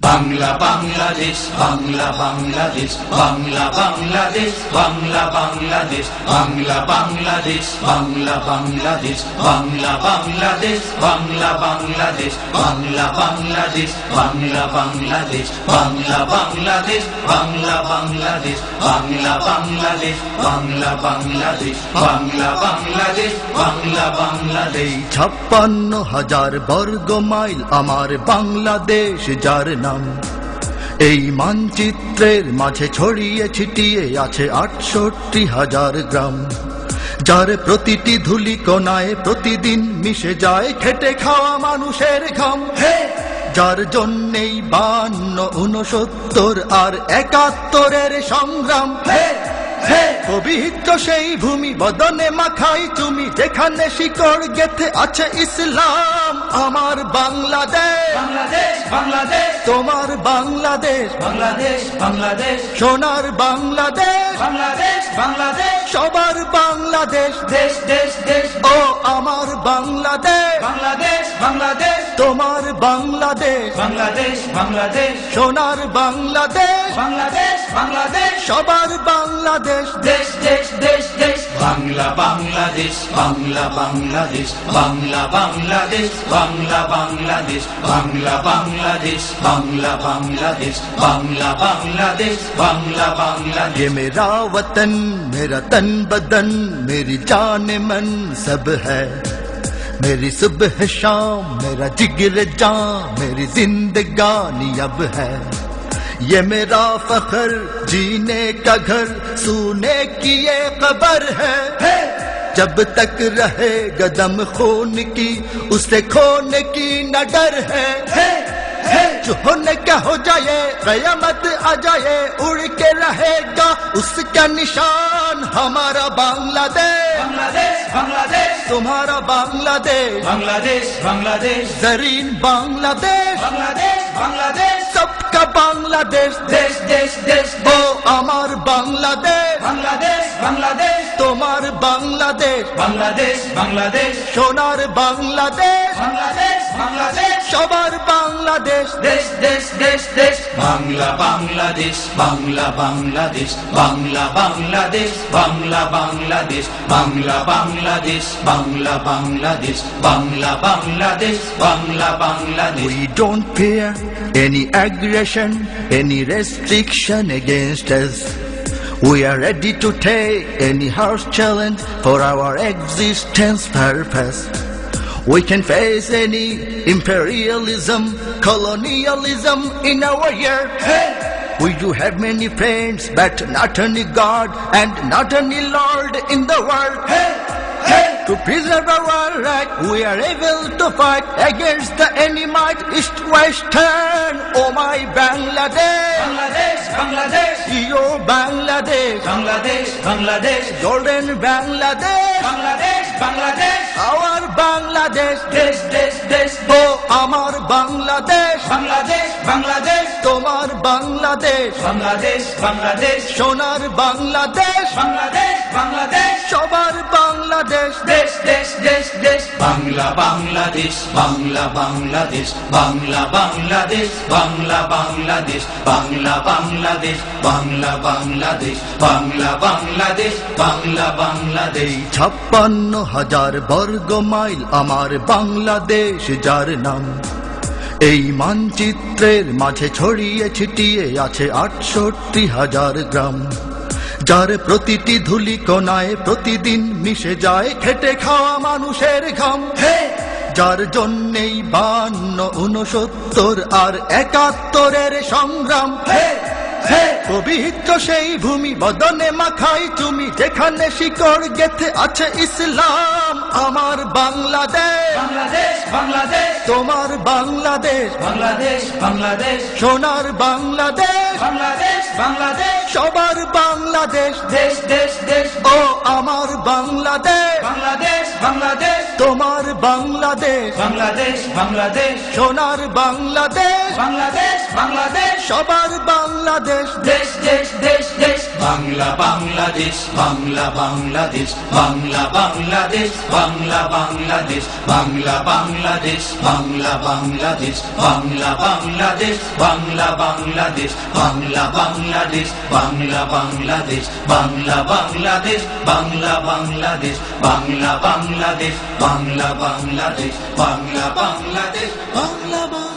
বাংলা বাংলাদেশ, বাংলা বাংলাদেশ, বাংলা বাংলাদেশ, বাংলা বাংলাদেশ, বাংলা বাংলাদেশ, বাংলা বাংলাদেশ, বাংলা বাংলাদেশ, বাংলা বাংলাদেশ, বাংলা বাংলাদেশ, বাংলা বাংলাদেশ, বাংলা বাংলাদেশ, বাংলা বাংলাদেশ, বাংলা বাংলাদেশ, বাংলা বাংলাদেশ, বাংলা বাংলাদেশ, বাংলা বাংলাদেশ। ৫৬,০০০ বর্গ মাইল আমার বাংলাদেশ যার নাম, এই মানচিত্রের মাঝে ছড়িয়ে ছিটিয়ে আছে ৬৮,০০০ গ্রাম, যার প্রতিটি ধুলি কোনায় প্রতিদিন মিশে যায় খেটে খাওয়া মানুষের ঘাম, যার জন্যেই ৫২, ৬৯ আর ৭১-এর সংগ্রাম। পবিত্র সেই ভূমি বদনে মাখাই তুমি, যেখানে শিকড় গেথে আছে ইসলাম। আমার বাংলাদেশ, বাংলাদেশ বাংলাদেশ, তোমার বাংলাদেশ, বাংলাদেশ বাংলাদেশ, সোনার বাংলাদেশ, বাংলাদেশ বাংলাদেশ, সবার বাংলাদেশ। দেশ দেশ দেশ, ও আমার বাংলাদেশ, বাংলাদেশ বাংলাদেশ, তোমার বাংলাদেশ, বাংলাদেশ বাংলাদেশ, সোনার বাংলাদেশ, বাংলাদেশ বাংলাদেশ, সবার বাংলাদেশ। দেশ দেশ দেশ দেশ। বাংলা বাংলাদেশ, বাংলা বাংলাদেশ, বাংলা বাংলাদেশ, বাংলা বাংলাদেশ, বাংলা বাংলাদেশ, বাংলা বাংলাদেশ, বাংলা বাংলাদেশ, বাংলা বাংলাদেশ। ये मेरा वतन, मेरा तन बदन, मेरी जान मन सब है, मेरी सुबह शाम, मेरा जिगर जान, मेरी जिंदगानी अब है। ये मेरा फख्र, जीने का घर, सोने की ये कब्र है। जब तक रहे गदम खून की, उसे खोने की न डर है। जो होने क्या हो जाए, कयामत आ जाए, उड़ के रहेगा उसका निशान। हमारा बांग्लादेश, बांग्लादेश बांग्लादेश, तुम्हारा बांग्लादेश, बांग्लादेश बांग्लादेश, जरीन बांग्लादेश, बांग्लादेश बांग्लादेश, सबका बांग्लादेश। देश देश देश, ओ আমার বাংলাদেশ, बांग्लादेश बांग्लादेश, তোমার বাংলাদেশ, बांग्लादेश बांग्लादेश, সোনার বাংলাদেশ, बांग्लादेश बांग्लादेश, সবার বাংলাদেশ। देश देश देश देश। Bangla Bangladesh, Bangla Bangladesh, Bangla Bangladesh, Bangla Bangladesh, Bangla Bangladesh, Bangla Bangladesh, Bangla Bangladesh, Bangla Bangladesh. We don't fear any aggression, any restriction against us. We are ready to take any harsh challenge for our existence purpose. We can face any imperialism, colonialism in our year. We do have many friends, but not any God and not any Lord in the world. To preserve our right, we are able to fight against the enemy might, east, west, turn. Oh my Bangladesh, Bangladesh Bangladesh, your Bangladesh, Bangladesh Bangladesh, golden Bangladesh, Bangladesh Bangladesh, our Bangladesh. देश देश देश, Oh, আমার বাংলাদেশ, बांग्लादेश बांग्लादेश, তোমার বাংলাদেশ, बांग्लादेश बांग्लादेश, সোনার বাংলাদেশ, बांग्लादेश बांग्लादेश, সবার বাংলাদেশ। देश देश देश देश। बांग्ला बांग्लादेश, बांग्ला बांग्लादेश, बांग्ला बांग्लादेश, बांग्ला बांग्लादेश, बांग्ला बांग्लादेश, बांग्ला बांग्लादेश, बांग्ला बांग्लादेश, बांग्ला बांग्लादेश। ৫৬,০০০ বর্গ মাইল আমার বাংলাদেশ যার নাম, এই মানচিত্রের মাঝে ছড়িয়ে ছিটিয়ে আছে ৬৮,০০০ গ্রাম, যার প্রতিটি ধুলি কোনায় প্রতিদিন মিশে যায় খেটে খাওয়া মানুষের ঘাম, যার জন্যেই ৫২, ৬৯ আর ৭১-এর সংগ্রাম। পবিত্র সেই ভূমি বদনে মাখাই তুমি, যেখানে শিকড় গেথে আছে ইসলাম। আমার বাংলাদেশ, बांग्लादेश बांग्लादेश, তোমার বাংলাদেশ, बांग्लादेश बांग्लादेश, সোনার বাংলাদেশ, बांग्लादेश बांग्लादेश, সবার বাংলাদেশ। देश देश देश। ও আমার বাংলাদেশ, बांग्लादेश बांग्लादेश, তোমার বাংলাদেশ, बांग्लादेश बांग्लादेश, সোনার বাংলাদেশ, बांग्लादेश বাংলাদেশ সবার বাংলাদেশ দেশ দেশ দেশ দেশ বাংলা বাংলাদেশ বাংলা বাংলাদেশ বাংলা বাংলাদেশ বাংলা বাংলাদেশ বাংলা বাংলাদেশ বাংলা বাংলাদেশ বাংলা বাংলাদেশ বাংলা বাংলাদেশ বাংলা বাংলাদেশ বাংলা বাংলাদেশ বাংলা বাংলাদেশ বাংলা বাংলাদেশ বাংলা বাংলাদেশ বাংলা বাংলাদেশ বাংলা বাংলাদেশ বাংলা